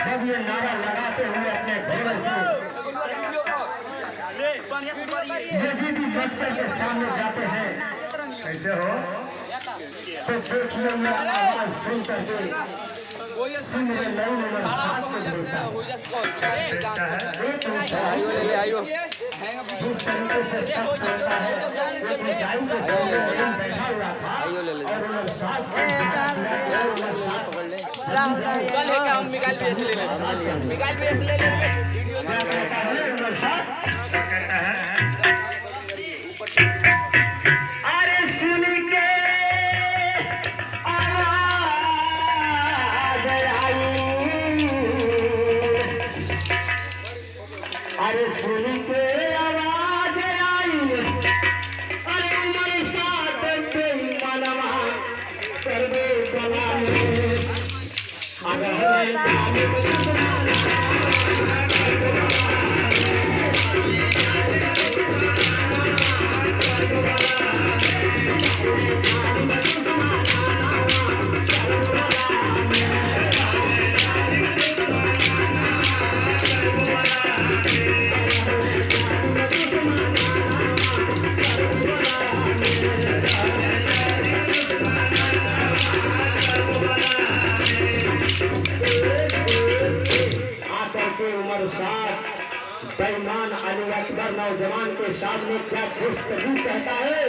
जब ये नारा लगाते हुए अपने घोड़े से यजीदी लश्कर के सामने जाते हैं, कैसे हो? तो देखिए ये आवाज सुन करके सिंह में नई नंबर 7 को बोलता है। जिस तरीके से तख्त होता है, एक ऊंचाई के सामने नहीं बैठा हुआ था और नंबर 7 चल है क्या हम मिकाइल भी ऐसे ले लेंगे मिकाइल भी ऐसे ले लेंगे वीडियो क्या कहता है नंबर 7 कहता है अरे सुन के आवाज आई, अरे सुन के आवाज आई, अरे उमर 7 पे मनवा कर दे कलामी, अगर जाने बेईमान अली अकबर नौजवान के सामने क्या गुफ्तगू कहता है,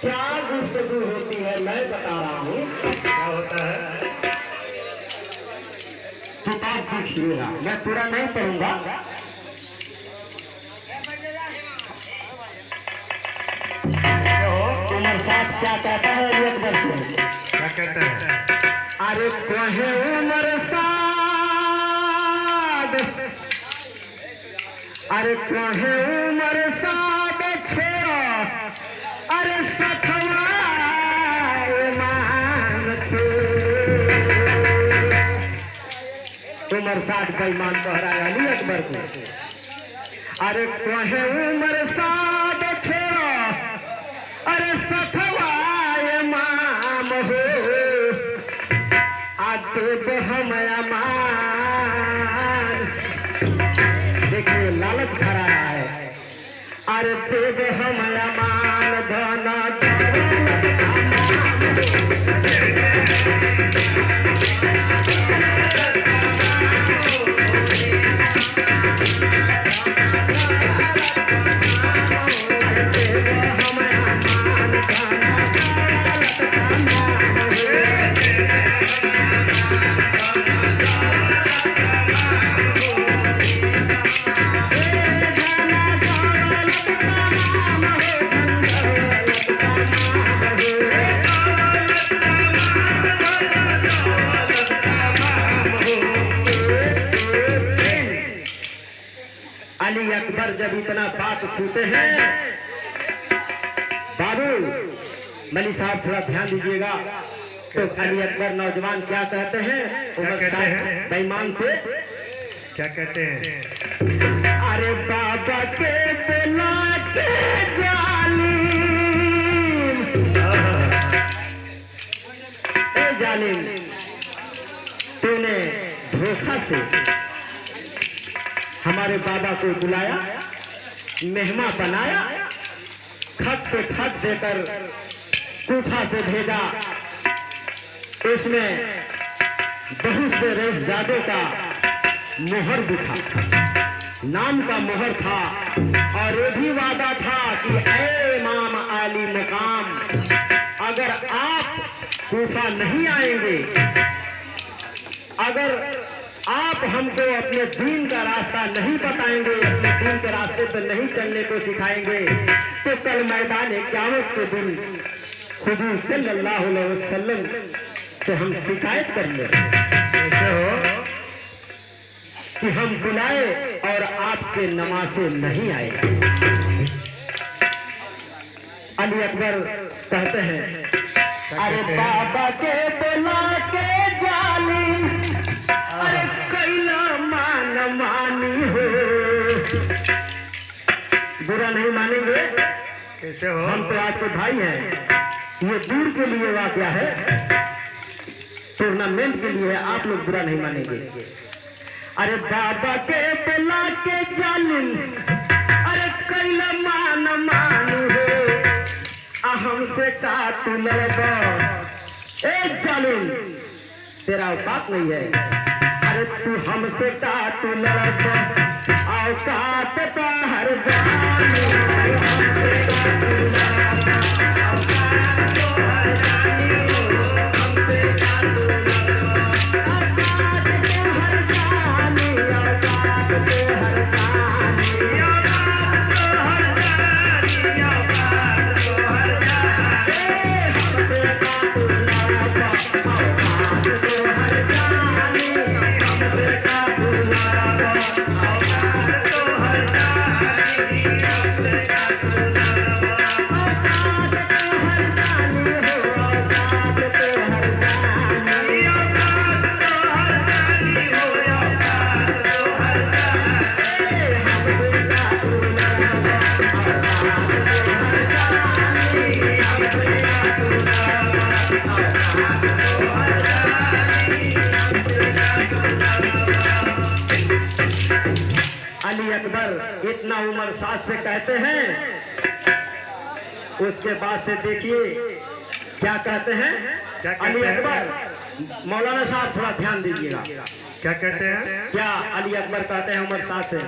क्या गुफ्तगू होती है मैं बता रहा हूँ। क्या होता है? किताब देखिएगा, मैं पूरा नहीं पढ़ूंगा। उमर 7 क्या कहता है अली अकबर से? क्या कहता है? अरे कहे उमर 7, अरे कहे उमर 7 छोड़ा, अरे सखवा मानते। उमर 7 बेईमान कह रहा है अली अकबर को, अरे कहे उमर 7 छोड़ा, अरे सखवा माम हो, आते हम अमान। देखिए लालच खा रहा है, अरे देव हम अमान धन अली अकबर जब इतना बात सुनते हैं, बाबू मली साहब थोड़ा ध्यान दीजिएगा, तो अली अकबर नौजवान क्या कहते हैं क्या कहते हैं? बेईमान से? क्या कहते हैं? अरे बाबा के बुला के जालिम, ए जालिम तूने धोखा से हमारे बाबा को बुलाया, मेहमा बनाया, खत पे खत देकर कूफा से भेजा, उसमें बहुत से रईसजादों का मोहर दिखा, नाम का मोहर था, और ये भी वादा था कि ऐ इमाम आली मुकाम, अगर आप कूफा नहीं आएंगे, अगर आप हमको अपने दीन का रास्ता नहीं बताएंगे, अपने दीन के रास्ते पर नहीं चलने को सिखाएंगे, तो कल मैदान क़यामत के दिन हुजूर सल्लल्लाहु अलैहि वसल्लम से हम शिकायत करेंगे। कैसे हो? कि हम बुलाए और आपके नमाज़े नहीं आए। अली अकबर कहते हैं, अरे बाबा के बुला के जालिम, अरे कैला मान मानी हो। बुरा नहीं मानेंगे, कैसे हो? हम तो आपके भाई हैं। ये दूर के लिए वाकया है, टूर्नामेंट के लिए, आप लोग बुरा नहीं मानेंगे। अरे बाबा के बुला के जालिम अरे कैल मान मानू हो हमसे का तू लड़बा ए जालिम तेरा औकात नहीं है अरे तू हमसे का तू लड़बा औकात तो हर जानी हमसे का तू लड़बा औकात तो हर जानी हमसे का तू लड़बा औकात तो हर जानी औकात तो हर जानी औकात तो हर जानी औकात तो हर जानी हमसे का तू लड़बा औकात तो हर जानी हमसे का तू लड़बा औकात तो हर जानी हमसे का तू लड़बा औकात तो हर जानी हो औकात तो हर जानी औकात तो हर जानी हो औकात तो हर जानी हमसे का तू लड़बा औकात तो हर जानी हमसे का तू लड़बा औकात तो हर जानी हमसे का तू लड़बा। अली अकबर इतना उम्र साथ से कहते हैं उसके बाद से देखिए क्या कहते हैं क्या कहते अली हैं? अकबर मौलाना साहब थोड़ा ध्यान दीजिएगा क्या कहते हैं? क्या अली अकबर कहते हैं उमर साथ से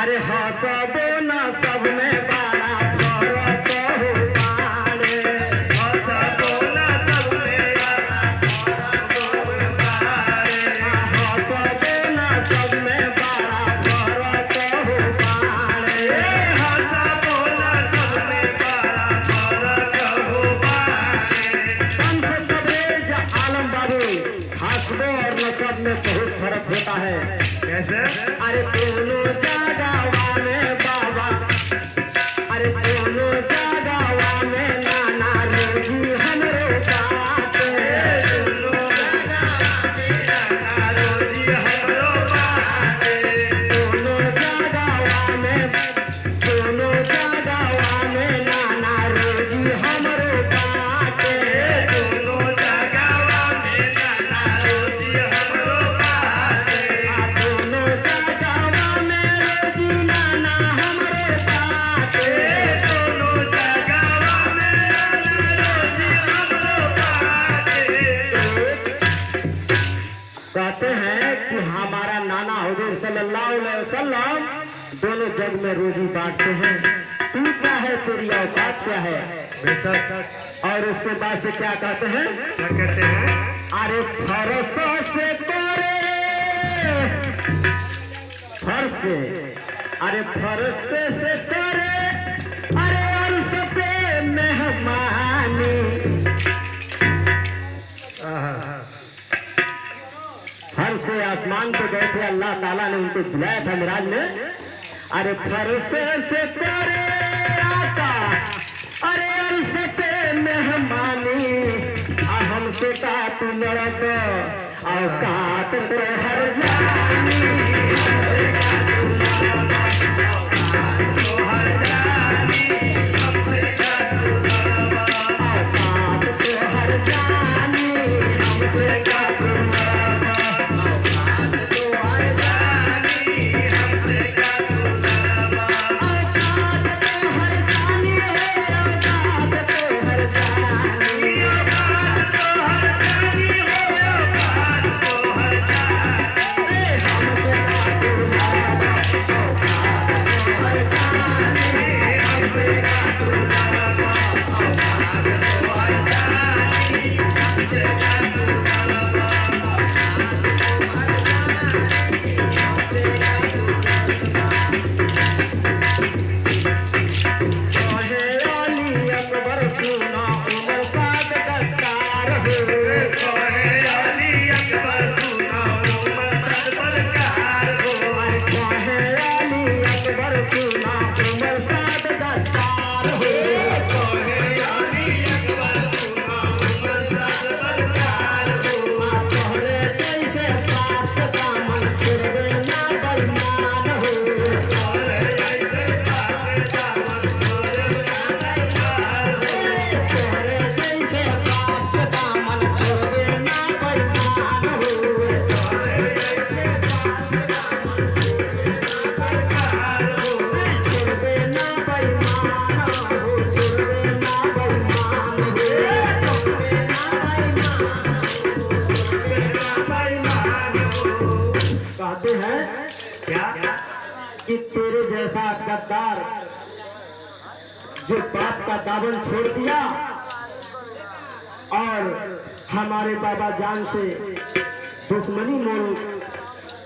अरे हंसबो ना सब में बारा फरक हो बाड़े हंसबो ना सब में बारा फरक हो बाड़े हंसबो ना सब में बारा फरक हो बाड़े हंसबो ना सब में बारा फरक हो बाड़े शम्स तबरेज आलम बाबू हंसबो और नसब में बहुत फर्क होता है कैसे? अरे दोनों जगहवा में बाबा अरे दोनों जगहवा में नाना रोजी हमरो बाटे दोनों जगहवा में नाना रोजी हमरो बाटे दोनों जगहवा में नाना रोजी हमरो बाटे दोनों जगहवा में नाना रोजी हमरो बाटे दोनों जगहवा में रोजी नाना हमरो बाटे दोनों जगहवा में नाना रोजी हमरो बाटे कहते हैं कि हमारा नाना हुजूर सल्लल्लाहु अलैहि वसल्लम दोनों जग में रोजी बांटते हैं तू क्या है तेरी औकात क्या है बेशक। और उसके बाद से क्या कहते हैं क्या कहते हैं? अरे फरस से करे फर्श से अरे फरस से करे अरे अर्श पे मेहमानी आहा। फर्श से आसमान पे गए थे अल्लाह ताला ने उनको बुलाया था मिराज में अरे फर्श से करे आका अरे अर्श पे मेहमानी हमसे का तू लड़क औकात तो हर जानी हमसे का तू लड़क औकात तो हर जानी हमसे का तू लड़क औकात तो हर जानी हमसे का तू लड़क औकात तो हर जानी हमसे का तू लड़क औकात तो हर जानी औकात तो हर जानी औकात तो हर जानी औकात तो हर जानी हमसे का तू लड़क औकात तो हर जानी हमसे का तू लड़क औकात तो हर जानी हमसे का तू लड़क क्या? कि तेरे जैसा गद्दार जो बाप का दामन छोड़ दिया और हमारे बाबा जान से दुश्मनी मोल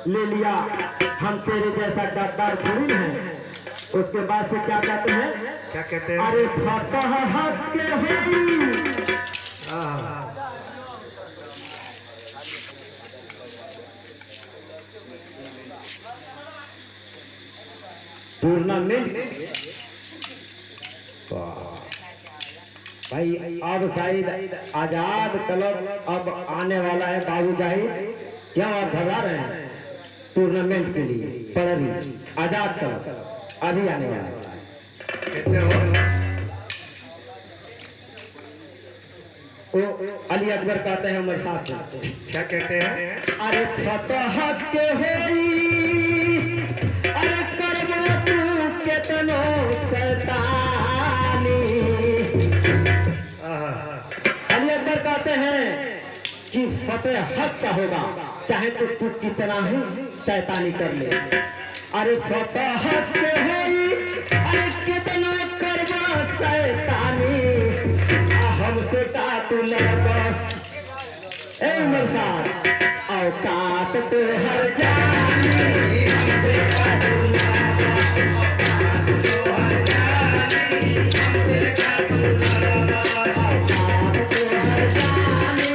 ले लिया, हम तेरे जैसा गद्दार थोड़ी ना है। उसके बाद से क्या कहते हैं? क्या कहते हैं? अरे फतह हक के होई। आहा, टूर्नामेंट भाई अब शायद आजाद क्लब अब आने वाला है। बाबू जाहिद, क्यों आप घबरा रहे हैं? टूर्नामेंट के लिए पड़री आजाद क्लब अभी आने वाला है। कैसे हो? वो अली अकबर कहते हैं हमारे साथ में। क्या कहते हैं? अरे फतह के होई, अरे करबो तू केतनो शैतानी। आहा, अली अकबर कहते हैं कि फतेह हक का होगा, चाहे तो तू कितना ही शैतानी कर ले। अरे फतेह हक के होई, अरे कितना करबो शैतानी, हमसे का तू लड़बो ए उमर साहब, औकात तो हर जानी, हमसे का तू लड़बो, औकात तो हर जानी, हमसे का तू लड़बो, औकात तो हर जानी,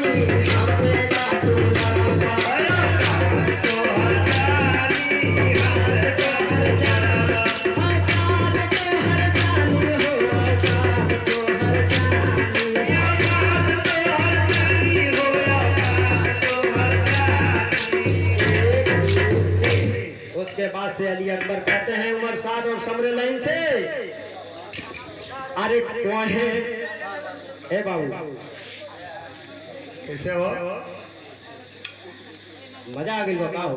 हमसे का तू लड़बो, औकात तो हर जानी, हमसे का तू लड़बो, औकात तो हर जानी हो, औकात तो हर जानी, औकात तो हर जानी हो, औकात तो हर जानी। उसके बाद से अली अकबर कहते हैं उमर साद और समरे लाइन से, अरे कहे ए बाबू कैसे हो? मजा आ गई बताओ।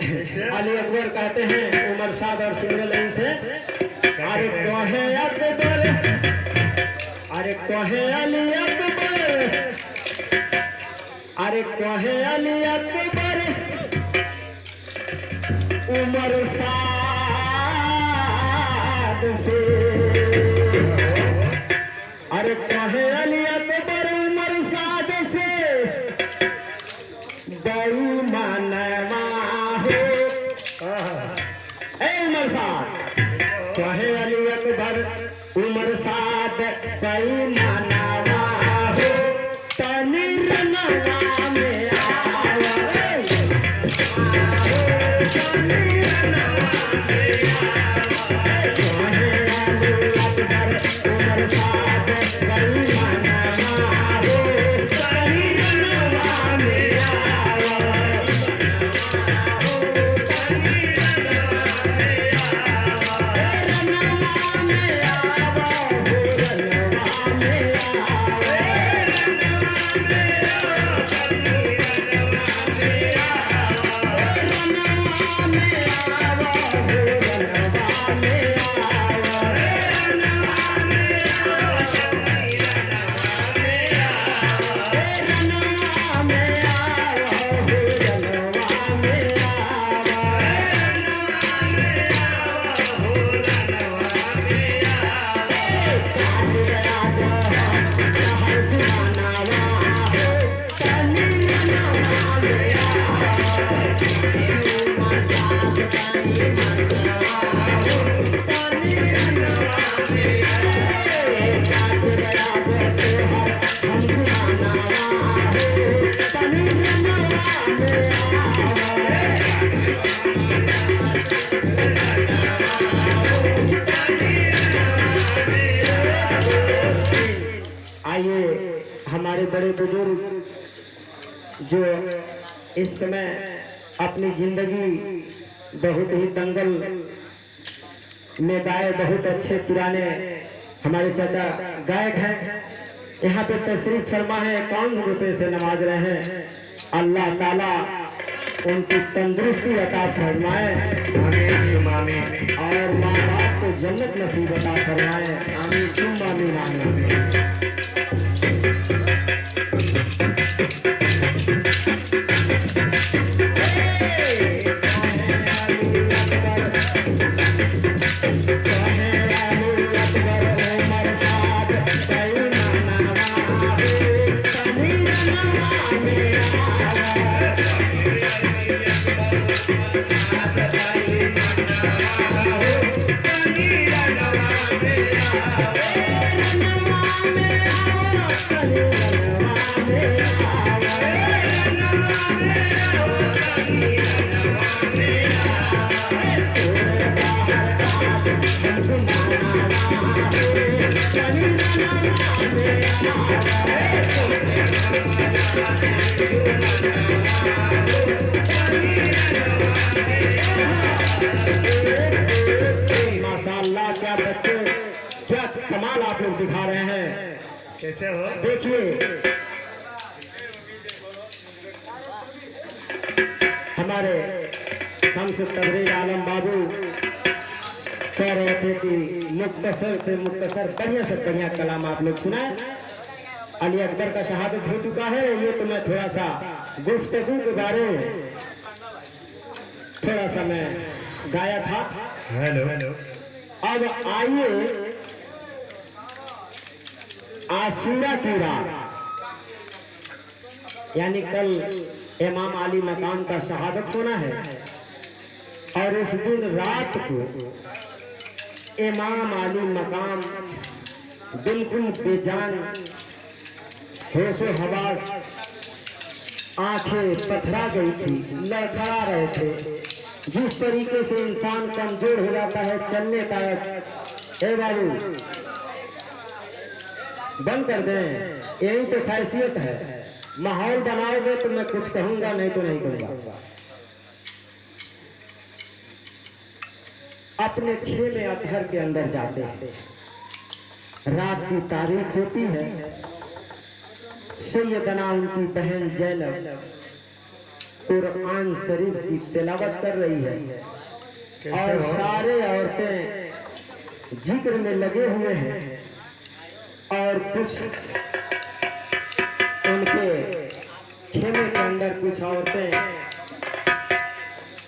कैसे? अली अकबर कहते हैं उमर साद और समरे लाइन से, अरे कहे अकबर, अरे कहे अली अकबर, अरे कहे अली अकबर, उमर साद से, अरे कहे अली अकबर उमर साद से, बेईमानवा हो आहा, ए उमर साद, कहे अली अकबर उमर साद बेईमानवा हो, तनी रनवा में आवा, तनी रनवा में आवा, कहे अली अकबर उमर साद बेईमानवा हो, तनी रनवा में आवा, तनी रनवा में आवा, रनवा में आवा, रनवा में आइए हमारे बड़े बुजुर्ग जो इस समय अपनी जिंदगी बहुत ही दंगल में गाए, बहुत अच्छे पुराने हमारे चाचा गायक हैं, यहाँ पे तशरीफ फरमा है, 51 रुपए से नवाज रहे हैं। अल्लाह ताला उनकी तंदुरुस्ती अता फरमाए आमीन, आमीन। और माँ बाप को जन्नत नसीब अता फरमाए। आमीन सुम्मा आमीन आमीन। Hey! माशाअल्लाह, क्या बच्चे, क्या कमाल आप लोग दिखा रहे हैं। कैसे हो? देखिए हमारे शम्स तबरेज आलम बाबू कह रहे थे कि मुख्तसर से मुख्तसर बढ़िया से बढ़िया कलाम आप लोग सुनाए। अली अकबर का शहादत हो चुका है, ये तो मैं थोड़ा सा गुफ्तगू के बारे में थोड़ा सा मैं गाया था। हेलो। अब आइए आशूरा की रात, यानी कल इमाम अली मकाम का शहादत होना है और उस दिन रात को इमाम अली मकाम बिल्कुल बेजान, होशो हवास, आंखें पथरा गई थी, लड़खड़ा रहे थे। जिस तरीके से इंसान कमजोर हो जाता है चलने का। ए बाबू बंद कर दें, यही तो खासियत है। माहौल बनाओगे तो मैं कुछ कहूंगा, नहीं तो नहीं कहूंगा। अपने खेमे अतहर के अंदर जाते हैं, रात की तारीख होती है, सैयदना उनकी बहन जैनब कुरान शरीफ की तिलावत कर रही है और सारे औरतें जिक्र में लगे हुए हैं और कुछ उनके खेमे के अंदर कुछ औरतें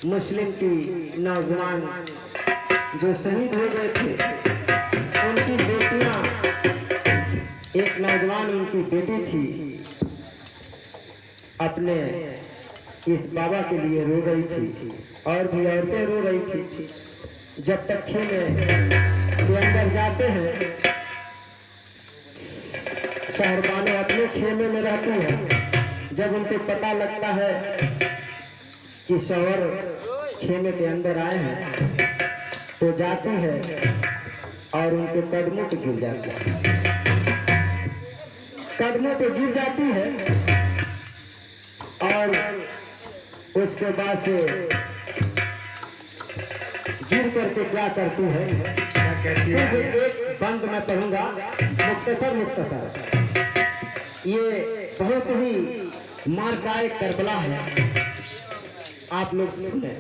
मुस्लिम की नौजवान जो शहीद हो गए थे उनकी बेटियां, एक नौजवान उनकी बेटी थी, अपने इस बाबा के लिए रो रही थी और भी औरतें रो रही थी। जब तक खेमे के अंदर जाते हैं, शहरबानो अपने खेमे में रहती है। जब उनको पता लगता है कि शौहर खेमे के अंदर आए हैं तो जाती है और उनके कदमों पे गिर जाती है, कदमों पे गिर जाती है और उसके बाद से गिर करके क्या करती है, क्या कहती सिर्फ है? एक बंद मैं पढ़ूंगा, मुख्तसर। ये बहुत ही मारकाए करबला है, आप लोग सुने।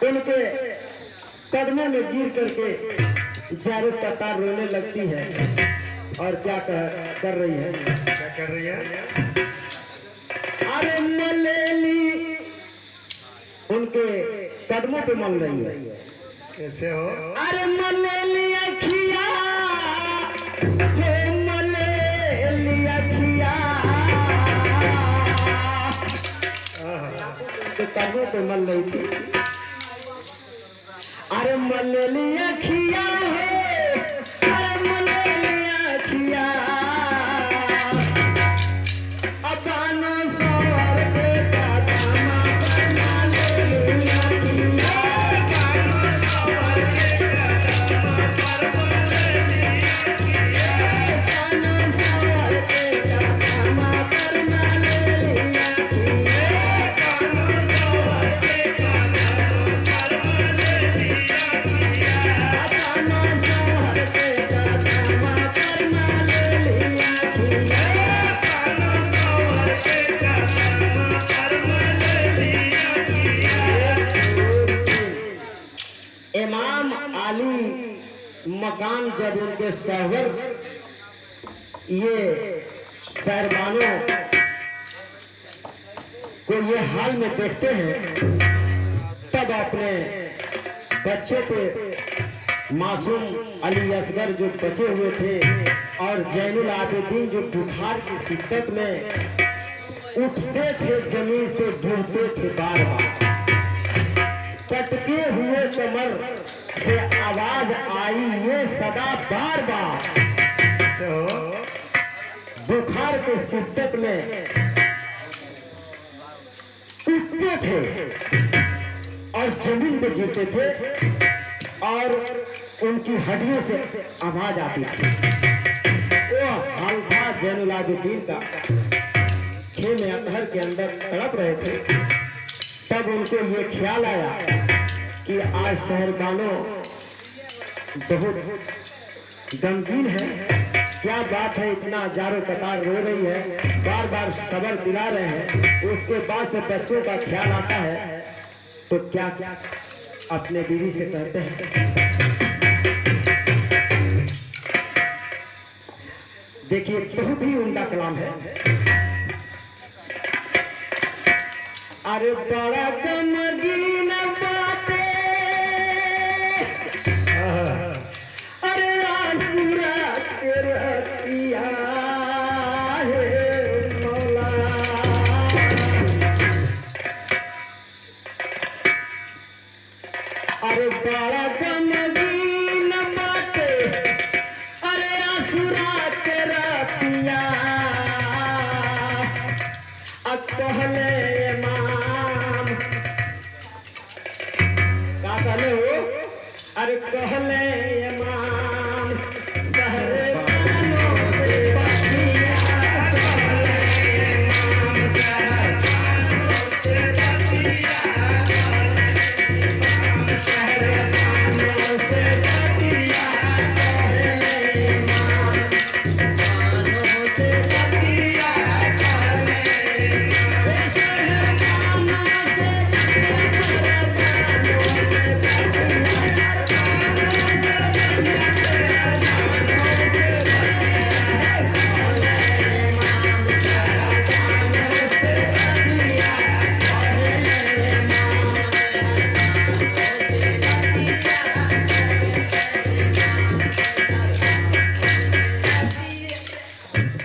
उनके कदमों में गिर करके जारो कतार रोने लगती है और क्या कर रही है, क्या कर रही है? अरे मलेली, उनके कदमों पे मल रही है। कैसे हो? अरे मलेली अखिया, हे मलेली अखिया, उनके कदमों पे मल रही थी। अरे मलेली अखिया है, अरे मलेली अखिया, अबानो सवार के कादमा बना लेली अखिया, अबानो सवार के कादमा बना लेली अखिया, अबानो सवार के कादमा बना लेली अखिया, अबानो सवार के इमाम अली मकाम जब उनके शौहर ये शहरबानों को ये हाल में देखते हैं, तब अपने बच्चों पे मासूम अली असगर जो बचे हुए थे और जैनुल आबिदीन जो बुखार की शिद्दत में उठते थे, जमीन से गिरते थे बार बार। कटके हुए कमर से आवाज आई ये सदा बार बार। ऐसे हो। बुखार की शिद्दत में उठते थे और जमीन पे गिरते थे और उनकी हड्डियों से आवाज आती थी। वो हाल था जैनुल आबिदीन का। खेमे अतहर के अंदर तड़प रहे थे, तब उनको ये ख्याल आया कि आज शहरबानो बहुत गमगीन है। क्या बात है, इतना जारो कतार रो रही है, बार बार सबर दिला रहे हैं। उसके बाद से बच्चों का ख्याल आता है तो क्या अपने बीवी से कहते हैं। देखिए बहुत ही उम्दा कलाम है। अरे बड़ा गमगीन बातें, अरे आसुरा तेरा किया है मौला। अरे बड़ा गमगीन बातें, अरे आसुरा तेरा किया। अब कहले इमाम का कहले हो, अरे कहले इमाम सहरे बानो से बतिया। कहले इमाम सहरे बानो से बतिया। कहले इमाम बानो से बतिया।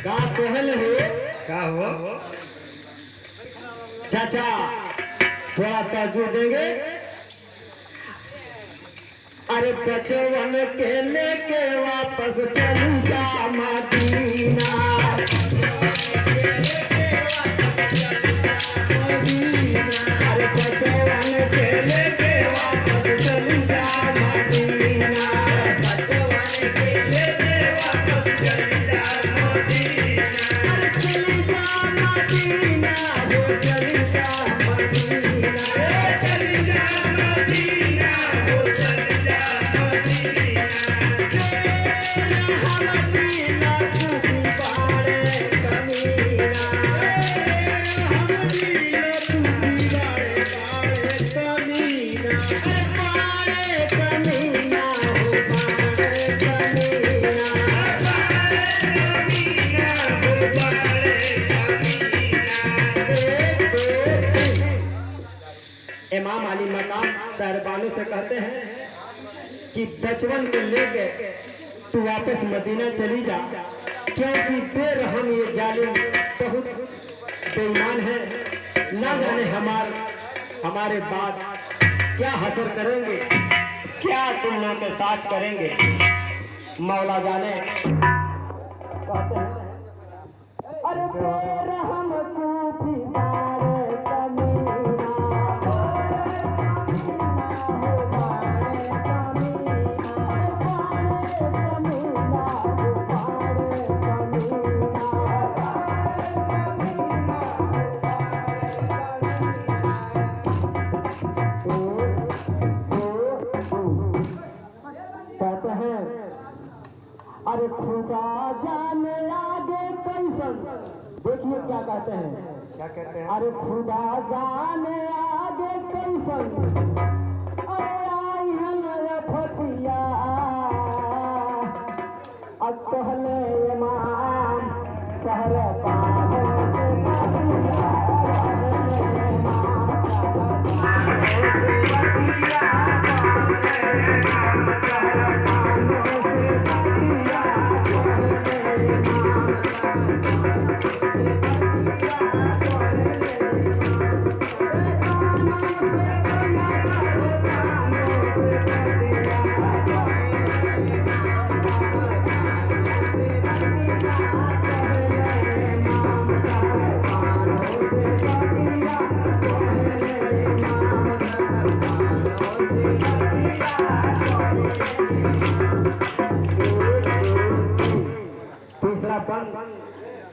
का कहल हो क्या हो? चाचा, थोड़ा तवज्जो देंगे। अरे बचवन के लेके वापस चलू जा मदीना। अरे बचवन के लेके वापस चलू जा मदीना। बचवन के लेके वापस चलू जा मदीना। अरे चली जा मदीना, हो चली जा मदीना। चली जा मदीना, हो चली जा मदीना। हम मदीना खूबी बारे कमीना। हम मदीना खूबी बारे कमीना। बारे कमीना, हो बारे कमीना। इमाम अली मकाम शहरबानो से कहते हैं कि बचवन को लेके तू वापस मदीना चली जा, क्योंकि बेरहम ये जालिम बहुत बेईमान है। ना जाने हमारे बाद क्या हसर करेंगे, क्या तुम लोग के साथ करेंगे, मौला जाने। कहते हैं अरे बेरहम तू फिदारे कमीना। कहते हैं अरे खुदा जाने आगे कैसन। देखिए क्या कहते हैं। क्या कहते हैं? अरे खुदा जाने आगे कैसन। अरे आई हम फतिया। अब कहले इमाम शहर बानो से बतिया। इमाम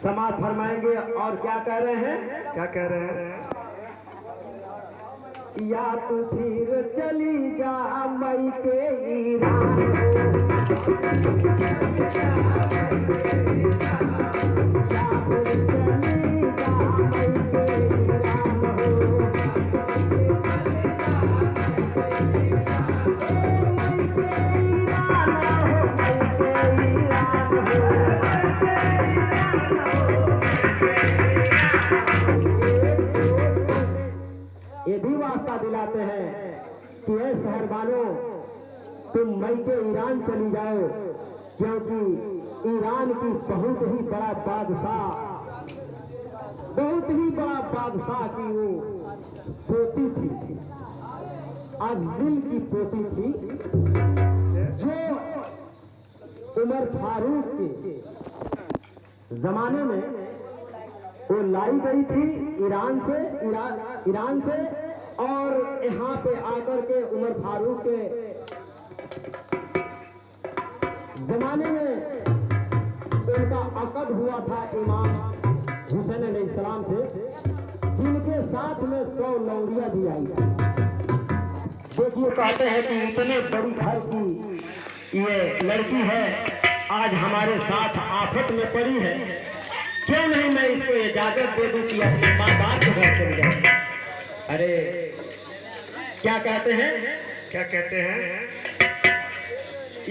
समाज फरमाएंगे और क्या कह रहे हैं? क्या कह रहे हैं? या तू फिर चली जा मई के ईरान ये भी वास्ता दिलाते हैं कि ऐ शहर वालों, तुम मई के ईरान चली जाओ, क्योंकि ईरान की बहुत ही बड़ा बादशाह की वो पोती थी, अज़दिल की पोती थी, जो उमर फारूक के जमाने में वो लाई गई थी ईरान से और यहाँ पे आकर के उमर फारूक के जमाने में उनका अक़द हुआ था इमाम हुसैन अलैहिस्सलाम से, जिनके साथ में 100 लौंडिया भी आई थी। देखिए, कहते हैं कि इतने बड़ी घर की ये लड़की है, आज हमारे साथ आफत में पड़ी है, क्यों नहीं मैं इसको इजाजत दे दूं कि अपने माँ बाप के घर चली जाए। अरे क्या कहते हैं? क्या कहते हैं?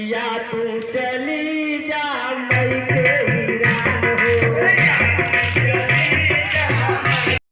या तू चली जा मई के